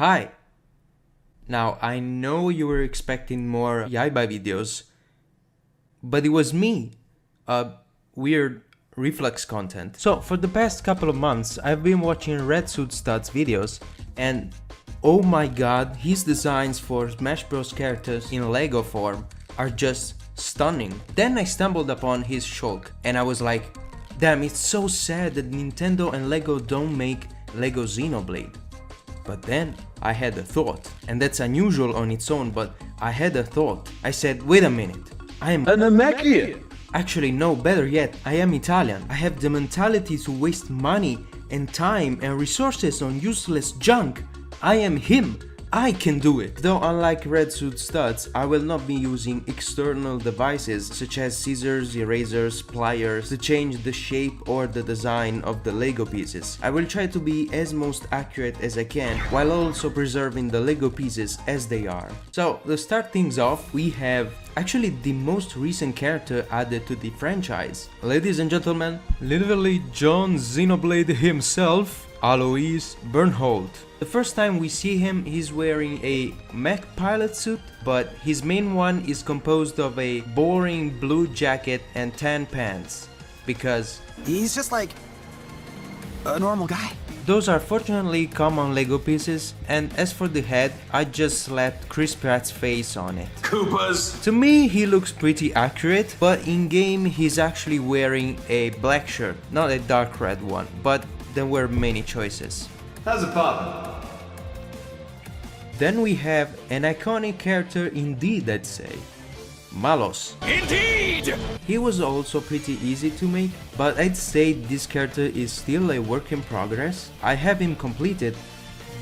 Hi! Now, I know you were expecting more Yaiba videos, but it was me. Weird reflex content. So, for the past couple of months, I've been watching Red Suit Stud's videos, and oh my god, his designs for Smash Bros. Characters in Lego form are just stunning. Then I stumbled upon his Shulk, and I was like, damn, it's so sad that Nintendo and Lego don't make Lego Xenoblade. But then I had a thought, and that's unusual on its own, but I had a thought. I said, wait a minute, I am an Namekian. Actually, no, better yet, I am Italian. I have the mentality to waste money and time and resources on useless junk. I am him. I can do it. Though unlike Red Suit Studs, I will not be using external devices such as scissors, erasers, pliers to change the shape or the design of the Lego pieces. I will try to be as most accurate as I can while also preserving the Lego pieces as they are. So to start things off, we have actually the most recent character added to the franchise. Ladies and gentlemen, literally John Xenoblade himself, Alois Bernhold. The first time we see him, he's wearing a mech pilot suit, but his main one is composed of a boring blue jacket and tan pants, because he's just like a normal guy. Those are fortunately common Lego pieces, and as for the head, I just slapped Chris Pratt's face on it. Koopas! To me, he looks pretty accurate, but in game he's actually wearing a black shirt, not a dark red one, but there were many choices. How's it poppin'? Then we have an iconic character indeed, I'd say. Malos. Indeed! He was also pretty easy to make, but I'd say this character is still a work in progress. I have him completed,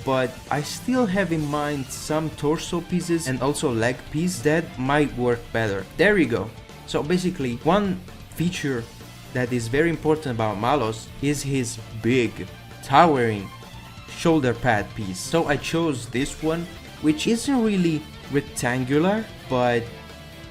but I still have in mind some torso pieces and also leg piece that might work better. There you go. So basically, one feature that is very important about Malos is his big, towering shoulder pad piece. So I chose this one, which isn't really rectangular, but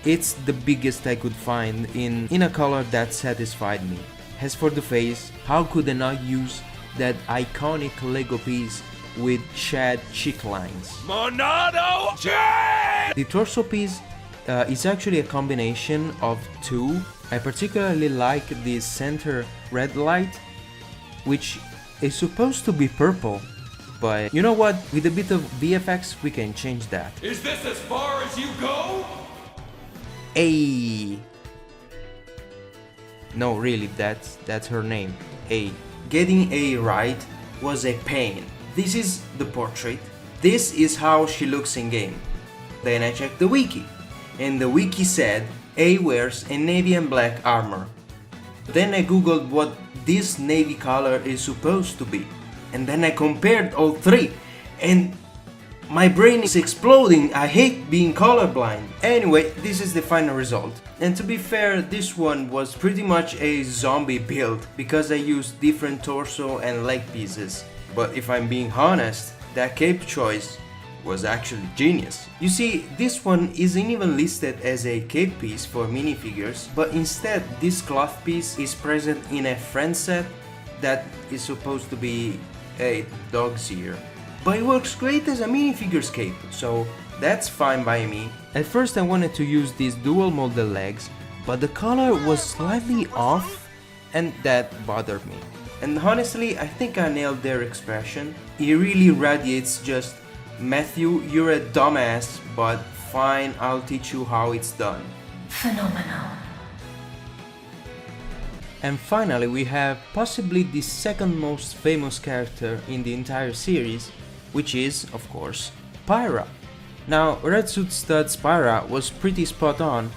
it's the biggest I could find in a color that satisfied me. As for the face, how could I not use that iconic Lego piece with shad cheek lines? Monado J! The torso piece is actually a combination of two. I particularly like the center red light, which is supposed to be purple, but you know what, with a bit of VFX we can change that. Is this as far as you go? A. No, really, that's her name. A. Getting A right was a pain. This is the portrait. This is how she looks in game. Then I checked the wiki, and the wiki said A wears a navy and black armor. Then I googled what this navy color is supposed to be, and then I compared all three, and my brain is exploding. I hate being colorblind. Anyway, this is the final result. And to be fair, this one was pretty much a zombie build because I used different torso and leg pieces. But if I'm being honest, that cape choice was actually genius. You see, this one isn't even listed as a cape piece for minifigures, but instead this cloth piece is present in a friend set that is supposed to be a dog's ear. But it works great as a minifigure's cape, so that's fine by me. At first I wanted to use these dual molded legs, but the color was slightly off and that bothered me. And honestly, I think I nailed their expression. It really radiates just, Matthew, you're a dumbass, but fine, I'll teach you how it's done. Phenomenal. And finally we have possibly the second most famous character in the entire series, which is, of course, Pyra. Now, Red Suit Stud's Pyra was pretty spot on,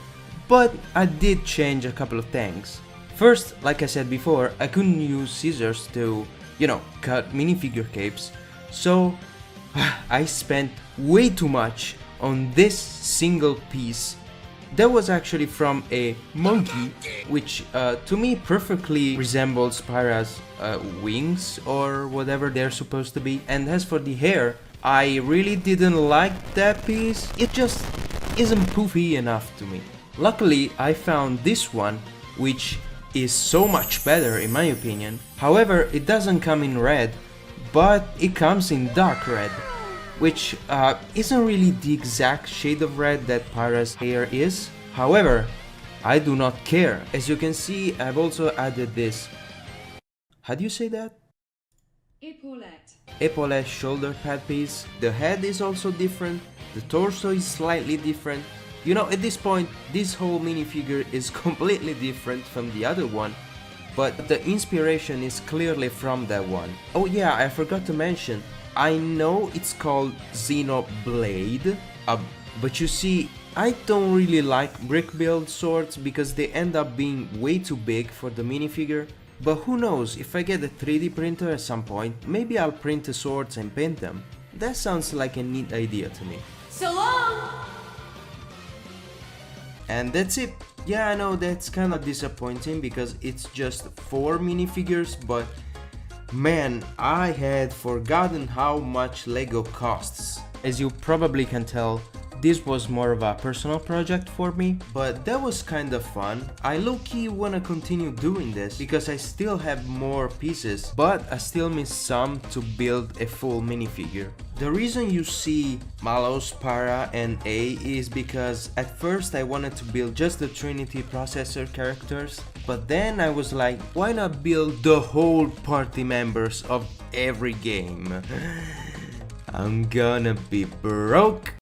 but I did change a couple of things. First, like I said before, I couldn't use scissors to, cut minifigure capes, so I spent way too much on this single piece. That was actually from a monkey, which to me perfectly resembles Pyra's wings or whatever they're supposed to be. And as for the hair, I really didn't like that piece. It just isn't poofy enough to me. Luckily, I found this one, which is so much better in my opinion. However, it doesn't come in red, but it comes in dark red. which isn't really the exact shade of red that Pyra's hair is. However, I do not care. As you can see, I've also added this, how do you say that? Epaulette shoulder pad piece. The head is also different, the torso is slightly different. You know, at this point, this whole minifigure is completely different from the other one, but the inspiration is clearly from that one. Oh yeah, I forgot to mention, I know it's called Xenoblade, but you see, I don't really like brick build swords because they end up being way too big for the minifigure. But who knows, if I get a 3D printer at some point, maybe I'll print the swords and paint them. That sounds like a neat idea to me. So long! And that's it. Yeah, I know that's kind of disappointing because it's just 4 minifigures, but man, I had forgotten how much Lego costs. As you probably can tell, this was more of a personal project for me, but that was kind of fun. I low-key wanna continue doing this because I still have more pieces, but I still miss some to build a full minifigure. The reason you see Malos, Para and A is because at first I wanted to build just the Trinity processor characters, but then I was like, why not build the whole party members of every game? I'm gonna be broke.